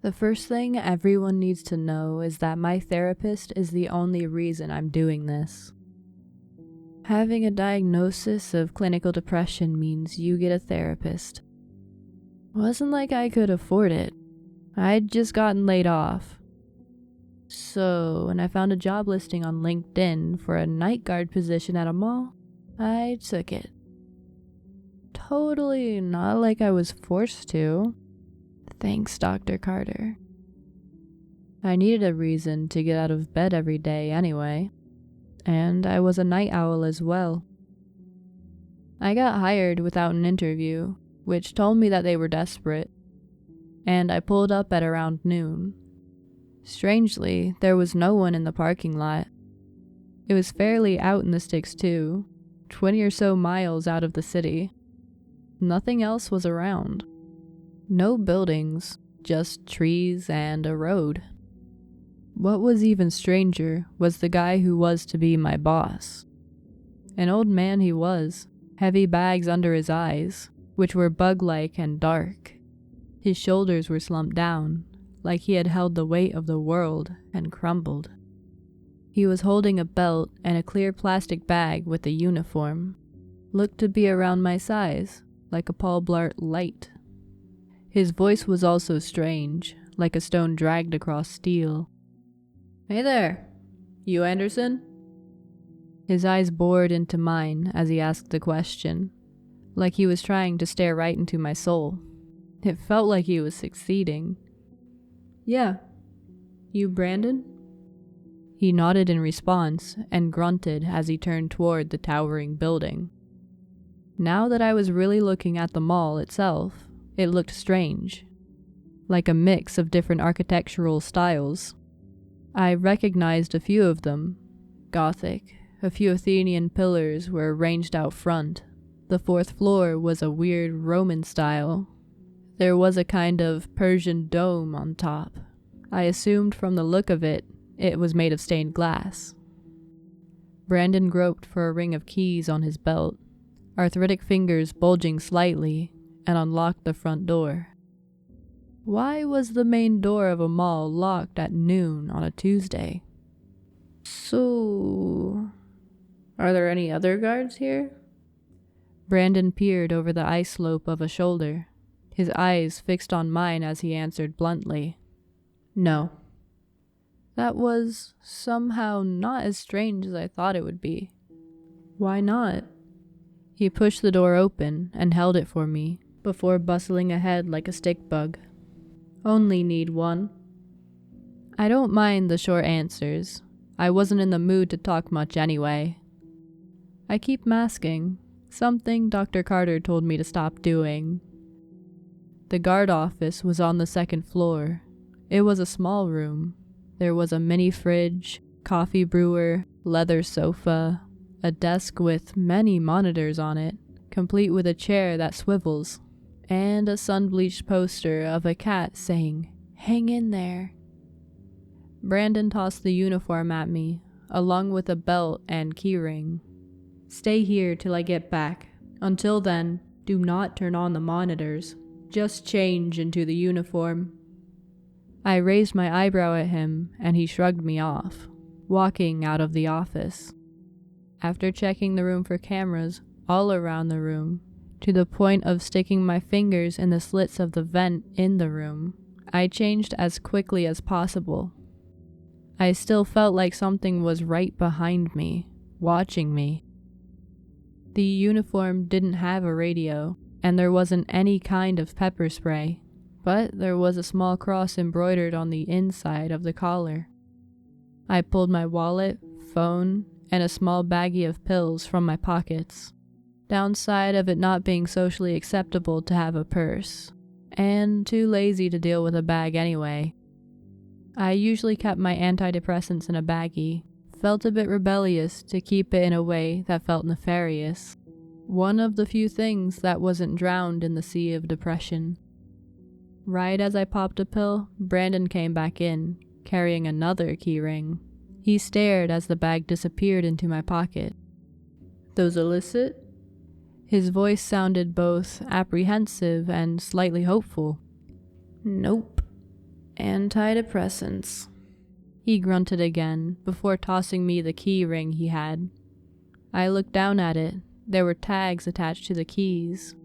The first thing everyone needs to know is that my therapist is the only reason I'm doing this. Having a diagnosis of clinical depression means you get a therapist. Wasn't like I could afford it. I'd just gotten laid off. So, when I found a job listing on LinkedIn for a night guard position at a mall, I took it. Totally not like I was forced to. Thanks, Dr. Carter. I needed a reason to get out of bed every day anyway, and I was a night owl as well. I got hired without an interview, which told me that they were desperate, and I pulled up at around noon. Strangely, there was no one in the parking lot. It was fairly out in the sticks too, 20 or so miles out of the city. Nothing else was around. No buildings, just trees and a road. What was even stranger was the guy who was to be my boss. An old man he was, heavy bags under his eyes, which were bug-like and dark. His shoulders were slumped down, like he had held the weight of the world and crumbled. He was holding a belt and a clear plastic bag with a uniform. Looked to be around my size, like a Paul Blart Light. His voice was also strange, like a stone dragged across steel. "Hey there, you Anderson?" His eyes bored into mine as he asked the question, like he was trying to stare right into my soul. It felt like he was succeeding. "Yeah. You Brandon?" He nodded in response and grunted as he turned toward the towering building. Now that I was really looking at the mall itself, it looked strange, like a mix of different architectural styles. I recognized a few of them. Gothic, a few Athenian pillars were arranged out front. The fourth floor was a weird Roman style. There was a kind of Persian dome on top. I assumed from the look of it, it was made of stained glass. Brandon groped for a ring of keys on his belt, arthritic fingers bulging slightly, and unlocked the front door. Why was the main door of a mall locked at noon on a Tuesday? "So, are there any other guards here?" Brandon peered over the ice slope of a shoulder, his eyes fixed on mine as he answered bluntly, "No." That was somehow not as strange as I thought it would be. "Why not?" He pushed the door open and held it for me, before bustling ahead like a stick bug. "Only need one." I don't mind the short answers. I wasn't in the mood to talk much anyway. I keep masking, something Dr. Carter told me to stop doing. The guard office was on the second floor. It was a small room. There was a mini fridge, coffee brewer, leather sofa, a desk with many monitors on it, complete with a chair that swivels, and a sun-bleached poster of a cat saying, "Hang in there." Brandon tossed the uniform at me, along with a belt and keyring. "Stay here till I get back. Until then, do not turn on the monitors. Just change into the uniform." I raised my eyebrow at him, and he shrugged me off, walking out of the office. After checking the room for cameras all around the room, to the point of sticking my fingers in the slits of the vent in the room, I changed as quickly as possible. I still felt like something was right behind me, watching me. The uniform didn't have a radio, and there wasn't any kind of pepper spray, but there was a small cross embroidered on the inside of the collar. I pulled my wallet, phone, and a small baggie of pills from my pockets. Downside of it not being socially acceptable to have a purse, and too lazy to deal with a bag anyway. I usually kept my antidepressants in a baggie, felt a bit rebellious to keep it in a way that felt nefarious. One of the few things that wasn't drowned in the sea of depression. Right as I popped a pill, Brandon came back in, carrying another keyring. He stared as the bag disappeared into my pocket. "Those illicit?" His voice sounded both apprehensive and slightly hopeful. "Nope." Antidepressants. He grunted again before tossing me the key ring he had. I looked down at it. There were tags attached to the keys.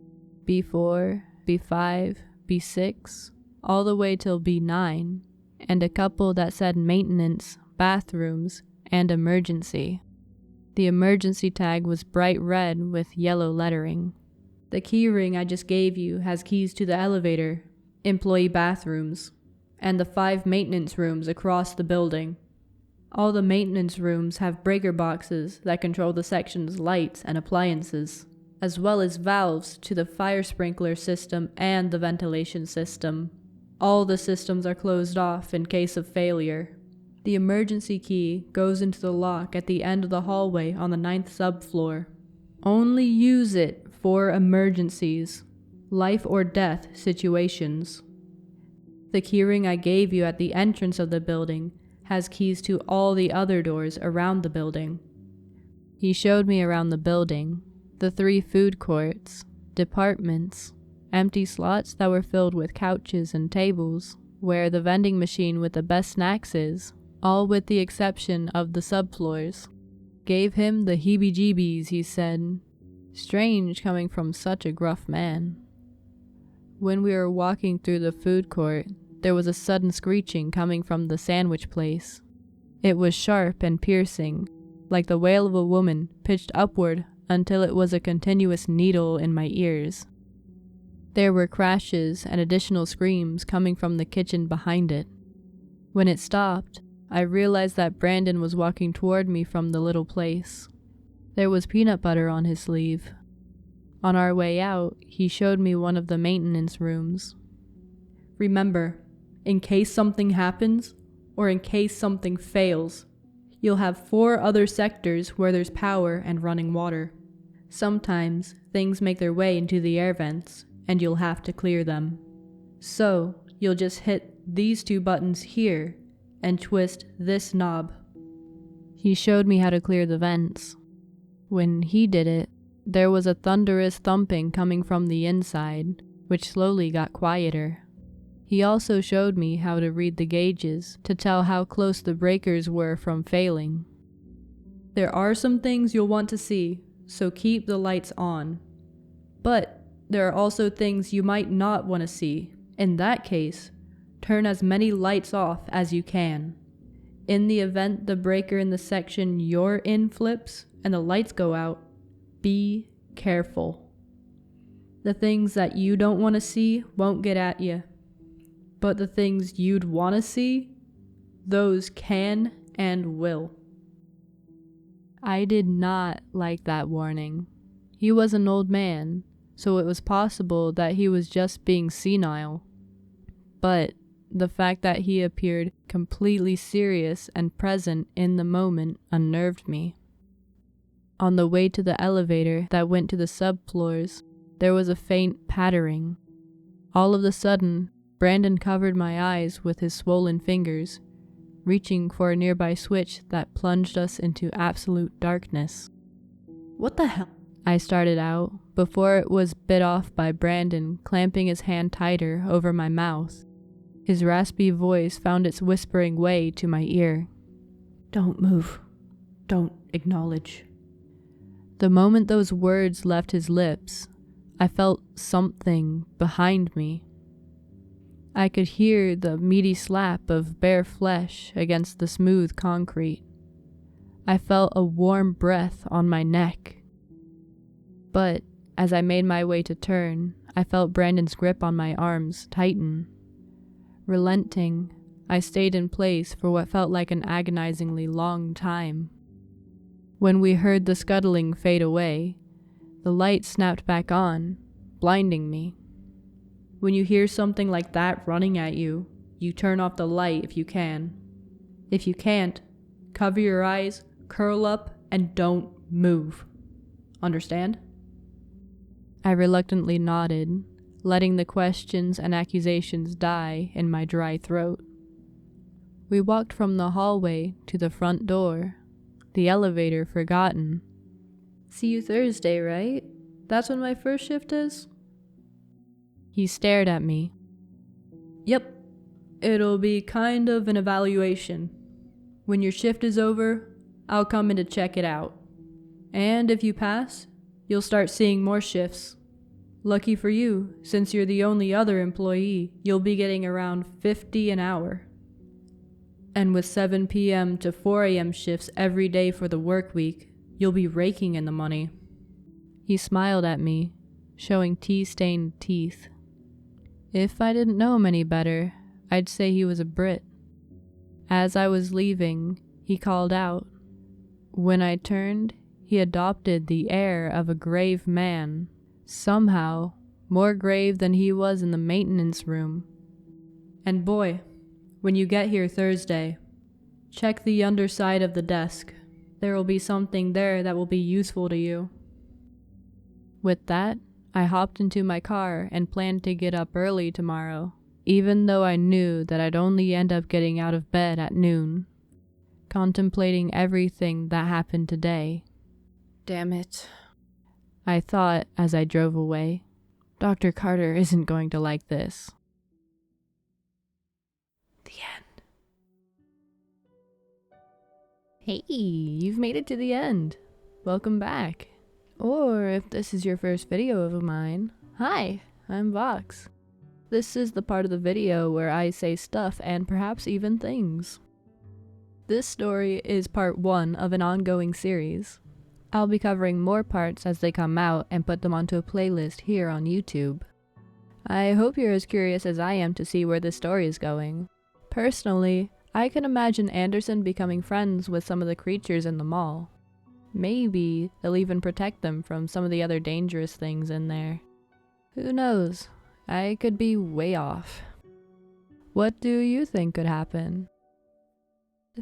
B4, B5, B6, all the way till B9, and a couple that said maintenance, bathrooms, and emergency. The emergency tag was bright red with yellow lettering. The key ring I just gave you has keys to the elevator, employee bathrooms, and the 5 maintenance rooms across the building. All the maintenance rooms have breaker boxes that control the section's lights and appliances, as well as valves to the fire sprinkler system and the ventilation system. All the systems are closed off in case of failure. The emergency key goes into the lock at the end of the hallway on the 9th subfloor. Only use it for emergencies, life or death situations. The keyring I gave you at the entrance of the building has keys to all the other doors around the building. He showed me around the building, the 3 food courts, departments, empty slots that were filled with couches and tables, where the vending machine with the best snacks is, all with the exception of the subfloors. Gave him the heebie-jeebies, he said. Strange coming from such a gruff man. When we were walking through the food court, there was a sudden screeching coming from the sandwich place. It was sharp and piercing, like the wail of a woman pitched upward until it was a continuous needle in my ears. There were crashes and additional screams coming from the kitchen behind it. When it stopped, I realized that Brandon was walking toward me from the little place. There was peanut butter on his sleeve. On our way out, he showed me one of the maintenance rooms. Remember, in case something happens, or in case something fails, you'll have 4 other sectors where there's power and running water. Sometimes things make their way into the air vents, and you'll have to clear them. So, you'll just hit these 2 buttons here, and twist this knob. He showed me how to clear the vents. When he did it, there was a thunderous thumping coming from the inside, which slowly got quieter. He also showed me how to read the gauges to tell how close the breakers were from failing. There are some things you'll want to see, so keep the lights on. But there are also things you might not want to see. In that case, turn as many lights off as you can. In the event the breaker in the section you're in flips and the lights go out, be careful. The things that you don't want to see won't get at you. But the things you'd want to see, those can and will. I did not like that warning. He was an old man, so it was possible that he was just being senile. But the fact that he appeared completely serious and present in the moment unnerved me. On the way to the elevator that went to the subfloors, there was a faint pattering. All of a sudden, Brandon covered my eyes with his swollen fingers, reaching for a nearby switch that plunged us into absolute darkness. What the hell? I started out, before it was bit off by Brandon clamping his hand tighter over my mouth. His raspy voice found its whispering way to my ear. Don't move. Don't acknowledge. The moment those words left his lips, I felt something behind me. I could hear the meaty slap of bare flesh against the smooth concrete. I felt a warm breath on my neck. But as I made my way to turn, I felt Brandon's grip on my arms tighten. Relenting, I stayed in place for what felt like an agonizingly long time. When we heard the scuttling fade away, the light snapped back on, blinding me. When you hear something like that running at you, you turn off the light if you can. If you can't, cover your eyes, curl up, and don't move. Understand? I reluctantly nodded, letting the questions and accusations die in my dry throat. We walked from the hallway to the front door, the elevator forgotten. See you Thursday, right? That's when my first shift is? He stared at me. Yep. It'll be kind of an evaluation. When your shift is over, I'll come in to check it out. And if you pass, you'll start seeing more shifts. Lucky for you, since you're the only other employee, you'll be getting around $50 an hour. And with 7 p.m. to 4 a.m. shifts every day for the work week, you'll be raking in the money. He smiled at me, showing tea-stained teeth. If I didn't know him any better, I'd say he was a Brit. As I was leaving, he called out. When I turned, he adopted the air of a grave man, somehow more grave than he was in the maintenance room. And boy, when you get here Thursday, check the underside of the desk. There will be something there that will be useful to you. With that, I hopped into my car and planned to get up early tomorrow, even though I knew that I'd only end up getting out of bed at noon, contemplating everything that happened today. Damn it, I thought as I drove away. Dr. Carter isn't going to like this. The end. Hey, you've made it to the end. Welcome back. Or if this is your first video of mine, hi, I'm Vox. This is the part of the video where I say stuff and perhaps even things. This story is part 1 of an ongoing series. I'll be covering more parts as they come out and put them onto a playlist here on YouTube. I hope you're as curious as I am to see where this story is going. Personally, I can imagine Anderson becoming friends with some of the creatures in the mall. Maybe they'll even protect them from some of the other dangerous things in there. Who knows? I could be way off. What do you think could happen?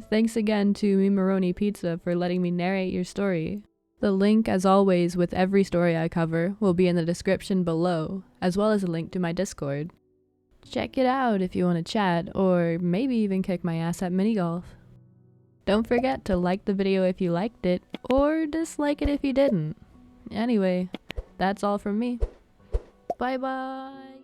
Thanks again to MemeoroniPizza for letting me narrate your story. The link, as always with every story I cover, will be in the description below, as well as a link to my Discord. Check it out if you want to chat, or maybe even kick my ass at minigolf. Don't forget to like the video if you liked it, or dislike it if you didn't. Anyway, that's all from me. Bye bye!